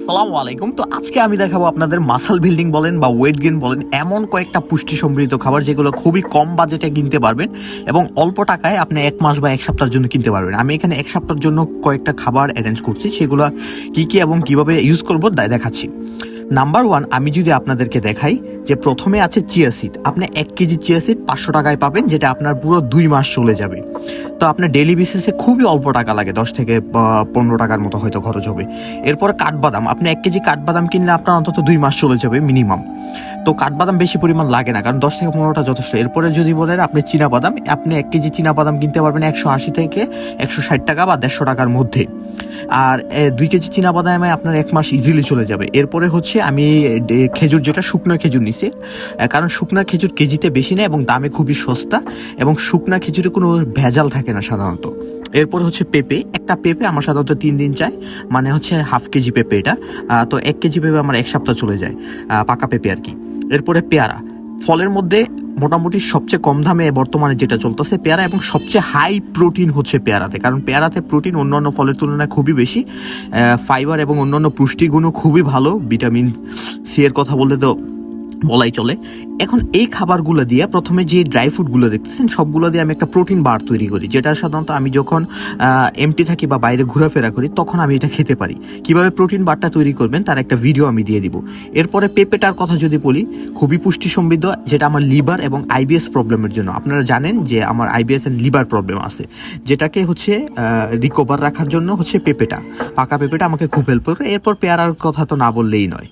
আসসালামু আলাইকুম। তো আজকে আমি দেখাবো আপনাদের মাসল বিল্ডিং বলেন বা ওয়েট গেইন বলেন এমন কয়েকটা পুষ্টি সমৃদ্ধ খাবার যেগুলো খুবই কম বাজেটে কিনতে পারবেন এবং অল্প টাকায় আপনি 1 মাস বা 1 সপ্তাহের জন্য কিনতে পারবেন। আমি এখানে 1 সপ্তাহের জন্য কয়েকটা খাবার অ্যারেঞ্জ করছি, সেগুলো কি কি এবং কিভাবে ইউজ করবো দেখাচ্ছি। নাম্বার 1, আমি যদি আপনাদেরকে দেখাই যে প্রথমে আছে চিয়া সিড। আপনি 1 কেজি চিয়া সিড 500 টাকায় পাবেন, যেটা আপনার পুরো 2 মাস চলে যাবে। তো আপনার ডেইলি বেসিসে খুবই অল্প টাকা লাগে, 10 থেকে 15 টাকার মতো হয়তো খরচ হবে। এরপরে কাঠবাদাম, আপনি 1 কেজি কাঠবাদাম কিনলে আপনার অন্তত 2 মাস চলে যাবে মিনিমাম। তো কাঠবাদাম বেশি পরিমাণ লাগে না, কারণ 10 থেকে 15টা যথেষ্ট। এরপরে যদি বলেন আপনি চীনাবাদাম, আপনি 1 কেজি চীনাবাদাম কিনতে পারবেন 180 থেকে 160 টাকা বা 150 টাকার মধ্যে। আর 2 কেজি চীনাবাদামে আপনার 1 মাস ইজিলি চলে যাবে। এরপরে হচ্ছে আমি খেজুর, যেটা শুকনো খেজুর নিছি, কারণ শুকনা খেজুর কেজিতে বেশি নেয় এবং দামে খুবই সস্তা, এবং শুকনা খেজুরে কোনো ভেজাল থাকে না সাধারণত। এরপর হচ্ছে পেঁপে, একটা পেঁপে আমার সাধারণত 3 দিন চাই, মানে হচ্ছে 1/2 কেজি পেঁপে এটা। তো 1 কেজি পেঁপে আমার 1 সপ্তাহ চলে যায়, পাকা পেঁপে আর কি। এরপরে পেয়ারা, ফলের মধ্যে মোটামুটি সবচেয়ে কম দামে বর্তমানে যেটা চলতেছে পেয়ারা, এবং সবচেয়ে হাই প্রোটিন হচ্ছে পেয়ারাতে, কারণ পেয়ারাতে প্রোটিন অন্যান্য ফলের তুলনায় খুবই বেশি, ফাইবার এবং অন্যান্য পুষ্টিগুণও খুবই ভালো, ভিটামিন সি এর কথা বললে তো বলাই চলে। এখন এই খাবারগুলো দিয়ে, প্রথমে যে ড্রাই ফ্রুটগুলো দেখতেছেন সবগুলো দিয়ে আমি একটা প্রোটিন বার তৈরি করি, যেটা সাধারণত আমি যখন এমটি থাকি বা বাইরে ঘোরাফেরা করি তখন আমি এটা খেতে পারি। কিভাবে প্রোটিন বারটা তৈরি করবেন তার একটা ভিডিও আমি দিয়ে দিব। এরপরে পেঁপেটার কথা যদি বলি, খুবই পুষ্টি সমৃদ্ধ, যেটা আমার লিভার এবং আইবিএস প্রবলেমের জন্য। আপনারা জানেন যে আমার আইবিএস এন্ড লিভার প্রবলেম আছে, যেটাকে হচ্ছে রিকভার রাখার জন্য হচ্ছে পেঁপেটা, পাকা পেঁপেটা আমাকে খুব হেল্প করবে। এরপর পেয়ারার কথা তো না বললেই নয়।